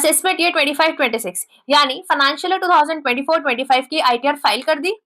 Assessment year 25-26 यानी financial year 2024-25 की ITR file कर दी,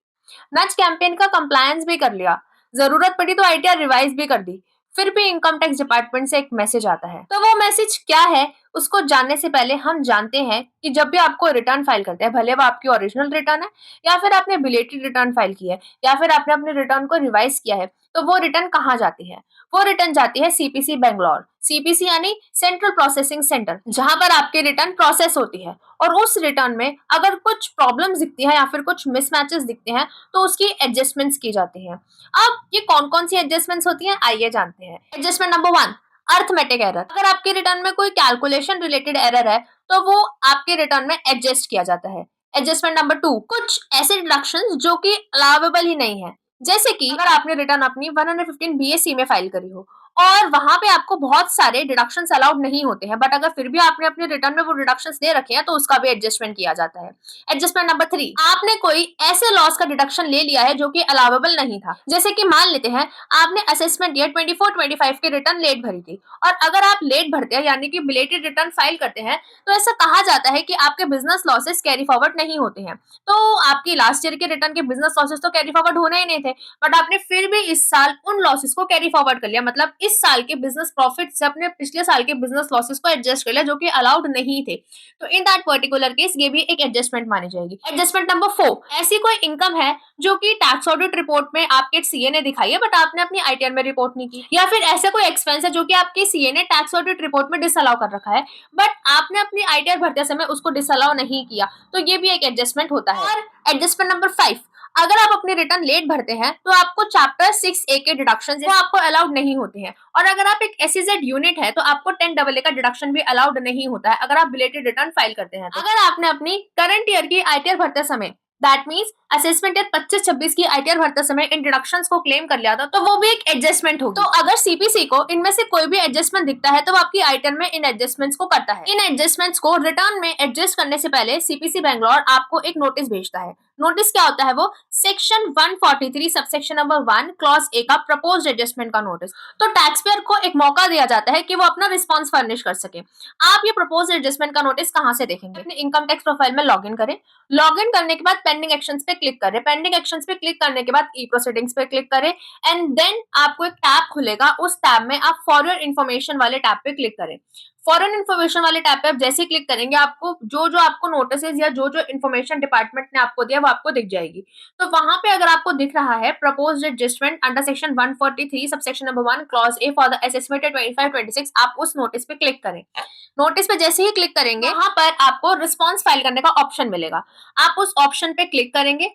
नज कैंपेन का कंप्लायंस भी कर लिया, जरूरत पड़ी तो आईटीआर रिवाइज भी कर दी, फिर भी इनकम टैक्स डिपार्टमेंट से एक मैसेज आता है। तो वो मैसेज क्या है उसको जानने से पहले हम जानते हैं कि जब भी आपको रिटर्न फाइल करते हैं, भले वो आपकी ओरिजिनल रिटर्न है या फिर आपने बिलेटेड रिटर्न फाइल की है या फिर आपने अपने रिटर्न को रिवाइज किया है, तो वो रिटर्न कहाँ जाती है? वो रिटर्न जाती है सीपीसी बेंगलोर। सीपीसी यानी सेंट्रल प्रोसेसिंग सेंटर, जहां पर आपकी रिटर्न प्रोसेस होती है। और उस रिटर्न में अगर कुछ प्रॉब्लम्स दिखती है या फिर कुछ मिसमैचेस दिखते हैं तो उसकी एडजस्टमेंट्स की जाती हैं। अब ये कौन कौन सी एडजस्टमेंट्स होती हैं, आइए जानते हैं। Adjustment number 1, arithmetic error. अगर आपके रिटर्न में कोई कैलकुलेशन रिलेटेड एरर है तो वो आपके रिटर्न में एडजस्ट किया जाता है। एडजस्टमेंट नंबर 2, कुछ ऐसे डिडक्शंस जो कि अलाउेबल ही नहीं है, जैसे कि अगर आपने रिटर्न अपनी 115 बीएससी में फाइल करी हो और वहां पे आपको बहुत सारे डिडक्शंस अलाउड नहीं होते हैं, बट अगर फिर भी आपने अपने रिटर्न में वो डिडक्शंस दे रखे हैं तो उसका भी एडजस्टमेंट किया जाता है। एडजस्टमेंट नंबर 3, आपने कोई ऐसे लॉस का डिडक्शन ले लिया है जो कि अलाउेबल नहीं था, जैसे कि मान लेते हैं आपने असेसमेंट ईयर 24-25 के रिटर्न लेट भरी थी और अगर आप लेट भरते हैं यानी कि बिलेटेड रिटर्न फाइल करते हैं तो ऐसा कहा जाता है कि आपके बिजनेस लॉसेस कैरी फॉरवर्ड नहीं होते हैं। तो आपकी लास्ट ईयर के रिटर्न के बिजनेस लॉसेस तो कैरी फॉरवर्ड होने ही नहीं थे, बट आपने फिर भी इस साल उन लॉसेस को कैरी फॉरवर्ड कर लिया, मतलब इस साल के बिजनेस प्रॉफिट से अपने पिछले साल के बिजनेस लॉसेस को एडजस्ट कर लिया जो कि अलाउड नहीं थे। तो इन दैट पर्टिकुलर केस ये भी एक एडजस्टमेंट मानी जाएगी। एडजस्टमेंट नंबर 4, ऐसी कोई इनकम है जो कि टैक्स ऑडिट रिपोर्ट में आपके सीए ने दिखाई है बट आपने अपनी आईटीआर में रिपोर्ट नहीं की, या फिर ऐसा कोई एक्सपेंस है जो कि आपके सीए ने टैक्स ऑडिट रिपोर्ट में डिसअलाउ कर रखा है बट आपने अपनी आईटीआर भरते समय उसको डिसअलाउ नहीं किया, तो ये भी एक एडजस्टमेंट होता है। और एडजस्टमेंट नंबर 5, अगर आप अपने रिटर्न लेट भरते हैं तो आपको चैप्टर 6A के डिडक्शन वो आपको अलाउड नहीं होते हैं, और अगर आप एक एसईजेड यूनिट है तो आपको 10AA का डिडक्शन भी अलाउड नहीं होता है अगर आप बिलेटेड रिटर्न फाइल करते हैं। तो अगर आपने अपनी करंट ईयर की आईटीआर भरते समय, दैट मींस असेसमेंट ईयर 25-26 की आईटीआर भरते समय इन डिडक्शंस को क्लेम कर लिया था तो वो भी एक एडजस्टमेंट होगी। तो अगर सीपीसी को इनमें से कोई भी एडजस्टमेंट दिखता है तो वो आपकी आईटीआर में इन एडजस्टमेंट्स को करता है। इन एडजस्टमेंट्स को रिटर्न में एडजस्ट करने से पहले सीपीसी बेंगलोर आपको एक नोटिस भेजता है। नोटिस क्या होता है? वो section 143 subsection number 1 clause A का प्रपोज्ड एडजस्टमेंट का नोटिस। तो टैक्स पेयर को एक मौका दिया जाता है कि वो अपना रिस्पांस फर्निश कर सके। आप ये प्रपोज्ड एडजस्टमेंट का नोटिस कहां से देखेंगे? अपने इनकम टैक्स प्रोफाइल में लॉगिन करें। लॉगिन करने के बाद पेंडिंग एक्शंस पे क्लिक करें। पेंडिंग एक्शंस पे क्लिक करने के बाद ई प्रोसीडिंग्स पे क्लिक करें एंड देन आपको एक टैब खुलेगा। उस टैब में आप फॉर योर इन्फॉर्मेशन वाले टैब पे क्लिक करें। फॉरेन इन्फॉर्मेशन वाले टैब पे आप जैसे ही क्लिक करेंगे आपको जो जो आपको नोटिस या जो जो इन्फॉर्मेशन डिपार्टमेंट ने आपको दिया वो आपको दिख जाएगी। तो वहां पे अगर आपको दिख रहा है proposed adjustment under section 143 subsection number 1 clause A for the assessment 25-26, आप उस नोटिस पे क्लिक करें। नोटिस पे जैसे ही क्लिक करेंगे वहां पर आपको रिस्पॉन्स फाइल करने का ऑप्शन मिलेगा। आप उस ऑप्शन पे क्लिक करेंगे।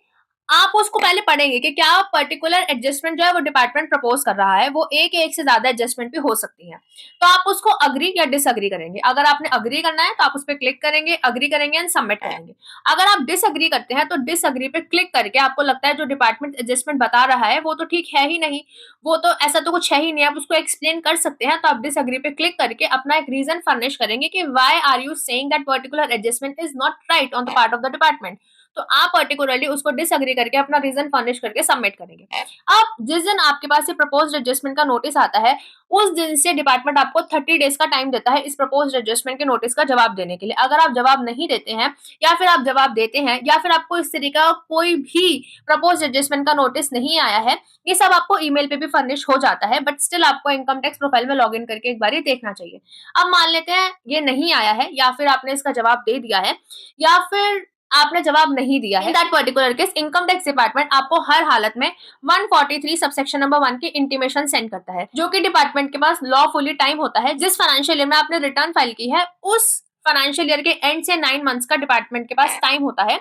आप उसको पहले पढ़ेंगे कि क्या पर्टिकुलर एडजस्टमेंट जो है वो डिपार्टमेंट प्रपोज कर रहा है, वो एक से ज्यादा एडजस्टमेंट भी हो सकती है। तो आप उसको अग्री या डिसअग्री करेंगे। अगर आपने अग्री करना है तो आप उस पर क्लिक करेंगे, अग्री करेंगे एंड सबमिट करेंगे। अगर आप डिसअग्री करते हैं तो डिसअग्री पे क्लिक करके आपको लगता है जो डिपार्टमेंट एडजस्टमेंट बता रहा है वो तो ठीक है ही नहीं, वो तो ऐसा तो कुछ है ही नहीं, आप उसको एक्सप्लेन कर सकते हैं, तो आप डिसअग्री पे क्लिक करके अपना एक रीजन फर्निश करेंगे कि why are you saying that particular adjustment is not right on the part of the department. तो आप पर्टिकुलरली उसको डिसअग्री करके अपना रीजन फर्निश करके सबमिट करेंगे। अब जिस दिन आपके पास ये प्रपोज्ड एडजस्टमेंट का नोटिस आता है उस दिन से डिपार्टमेंट आपको 30 डेज का टाइम देता है इस प्रपोज्ड एडजस्टमेंट के नोटिस का जवाब देने के लिए। अगर आप जवाब नहीं देते हैं या फिर आप जवाब देते हैं या फिर आपको इस तरीके का कोई भी प्रपोज्ड एडजस्टमेंट का नोटिस नहीं आया है, ये सब आपको ईमेल पे भी फर्निश हो जाता है, बट स्टिल आपको इनकम टैक्स प्रोफाइल में लॉगिन करके एक बार देखना चाहिए। अब मान लेते हैं ये नहीं आया है या फिर आपने इसका जवाब दे दिया है या फिर आपने जवाब नहीं दिया है, in that particular case income tax department आपको हर हालत में 143 सबसेक्शन नंबर 1 की इंटीमेशन सेंड करता है, जो कि डिपार्टमेंट के पास लॉफुली टाइम होता है जिस फाइनेंशियल ईयर में आपने रिटर्न फाइल की है उस फाइनेंशियल ईयर के एंड से 9 मंथ्स का डिपार्टमेंट के पास टाइम होता है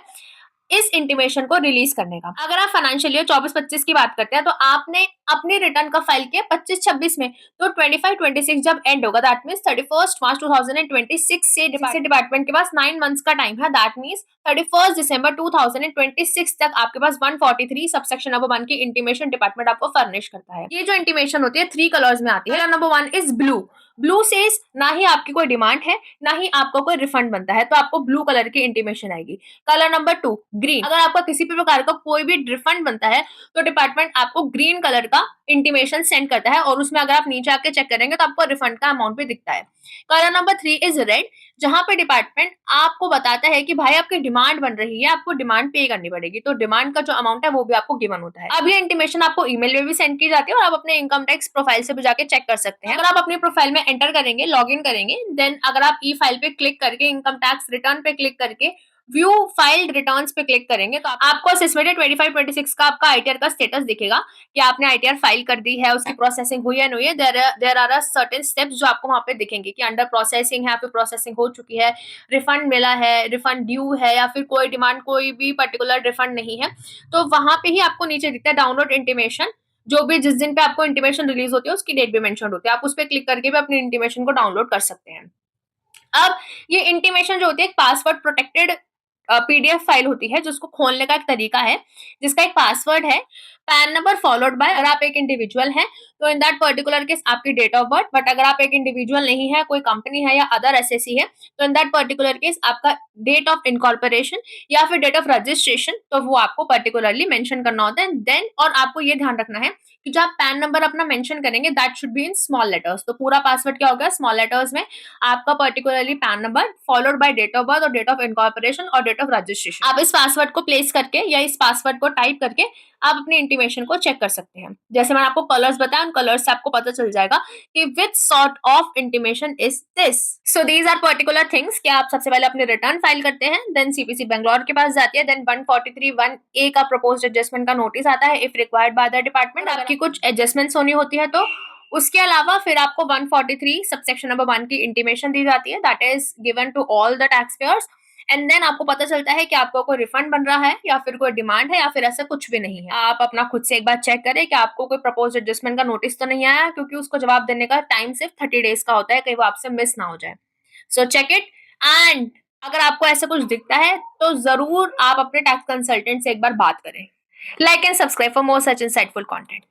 इस इंटीमेशन को रिलीज करने का। अगर आप फाइनेंशियल ईयर 24-25 की बात करते हैं तो आपने अपने रिटर्न का फाइल किया 25-26 में, तो 25-26 जब एंड होगा दैट मींस 31 मार्च 2026 से डिपार्टमेंट के पास 9 मंथ्स का टाइम है, दैट मींस 31 दिसंबर 2026 तक आपके पास 143 सबसेक्शन नंबर 1 की इंटीमेशन डिपार्टमेंट आपको फर्निश करता है। ये जो इंटीमेशन होती है 3 कलर्स में आती है। Colour number 1 is blue. Blue says ना ही आपकी कोई डिमांड है ना ही आपको कोई रिफंड बनता है, तो आपको ब्लू कलर की इंटीमेशन आएगी। Colour number 2 green. अगर आपका किसी भी प्रकार का कोई भी रिफंड बनता है तो डिपार्टमेंट आपको ग्रीन कलर का इंटीमेशन सेंड करता है और उसमें अगर आप नीचे आके चेक करेंगे तो आपको रिफंड का अमाउंट भी दिखता है। Colour number 3 is red. जहाँ पे डिपार्टमेंट आपको बताता है कि भाई आपकी डिमांड बन रही है, आपको डिमांड पे करनी पड़ेगी, तो डिमांड का जो अमाउंट है वो भी आपको गिवन होता है। अब ये इंटीमेशन आपको ईमेल में भी सेंड की जाती है और आप अपने इनकम टैक्स प्रोफाइल से भी जाके चेक कर सकते हैं। अगर आप अपनी प्रोफाइल में एंटर करेंगे, लॉगिन करेंगे, देन अगर आप ई फाइल पे क्लिक करके इनकम टैक्स रिटर्न पे क्लिक करके व्यू फाइल्ड रिटर्न्स पे क्लिक करेंगे तो आपको असेसमेंट 25-26 का आपका आईटीआर का स्टेटस दिखेगा कि आपने आईटीआर फाइल कर दी है, उसकी प्रोसेसिंग हुई है नहीं है। देयर आर सर्टेन स्टेप्स जो आपको वहां पे दिखेंगे कि अंडर प्रोसेसिंग है, फिर प्रोसेसिंग हो चुकी है, रिफंड मिला है, रिफंड ड्यू है, या फिर कोई डिमांड, कोई भी पर्टिकुलर रिफंड नहीं है। तो वहां पे ही आपको नीचे दिखता है डाउनलोड इंटीमेशन, जो भी जिस दिन पे आपको इंटीमेशन रिलीज होती है उसकी डेट भी मेंशन होती है, आप उस पर क्लिक करके भी अपनी इंटीमेशन को डाउनलोड कर सकते हैं। अब ये इंटीमेशन जो होती है एक पासवर्ड प्रोटेक्टेड पीडीएफ फाइल होती है, जिसको खोलने का एक तरीका है, जिसका एक पासवर्ड है पैन नंबर फॉलोड बाय, अगर आप एक इंडिविजुअल हैं तो इन दैट पर्टिकुलर केस आपकी डेट ऑफ बर्थ, बट अगर आप एक इंडिविजुअल नहीं है, कोई कंपनी है या अदर एसएससी है, तो इन दैट पर्टिकुलर केस आपका डेट ऑफ इनकॉर्पोरेशन या फिर डेट ऑफ रजिस्ट्रेशन, तो वो आपको पर्टिकुलरली मेंशन करना होता है। देन और आपको ये ध्यान रखना है कि जब आप पैन नंबर अपना मेंशन करेंगे that should be in small letters, तो पूरा पासवर्ड क्या होगा, स्मॉल लेटर्स में आपका particularly PAN number followed by date of birth और डेट ऑफ इनकॉर्पोरेशन और डेट ऑफ रजिस्ट्रेशन। आप इस पासवर्ड को प्लेस करके या इस पासवर्ड को टाइप करके आप अपनी इंटीमेशन को चेक कर सकते हैं। जैसे मैंने आपको कलर्स बताया, उन कलर्स से आपको पता चल जाएगा कि which sort of intimation is this. So these are particular things कि आप सबसे पहले अपने रिटर्न फाइल करते हैं, देन सीपीसी बैंगलोर के पास जाती है, देन 143(1)(a) का प्रपोज्ड एडजस्टमेंट का नोटिस आता है if required by the department. आपकी कुछ एडजस्टमेंट्स होनी होती है तो उसके अलावा फिर आपको 143 सबसेक्शन नंबर 1 की इंटीमेशन दी जाती है, that is given to all the tax payers, and then आपको पता चलता है कि आपको कोई रिफंड बन रहा है या फिर कोई डिमांड है या फिर ऐसा कुछ भी नहीं है। आप अपना खुद से एक बार चेक करें कि आपको कोई प्रपोज एडजस्टमेंट का नोटिस तो नहीं आया, क्योंकि उसको जवाब देने का टाइम सिर्फ 30 डेज का होता है, कहीं वो आपसे मिस ना हो जाए। सो चेक इट, एंड अगर आपको ऐसा कुछ दिखता है तो जरूर आप अपने टैक्स कंसल्टेंट से एक बार बात करें। Like and subscribe for more such insightful content.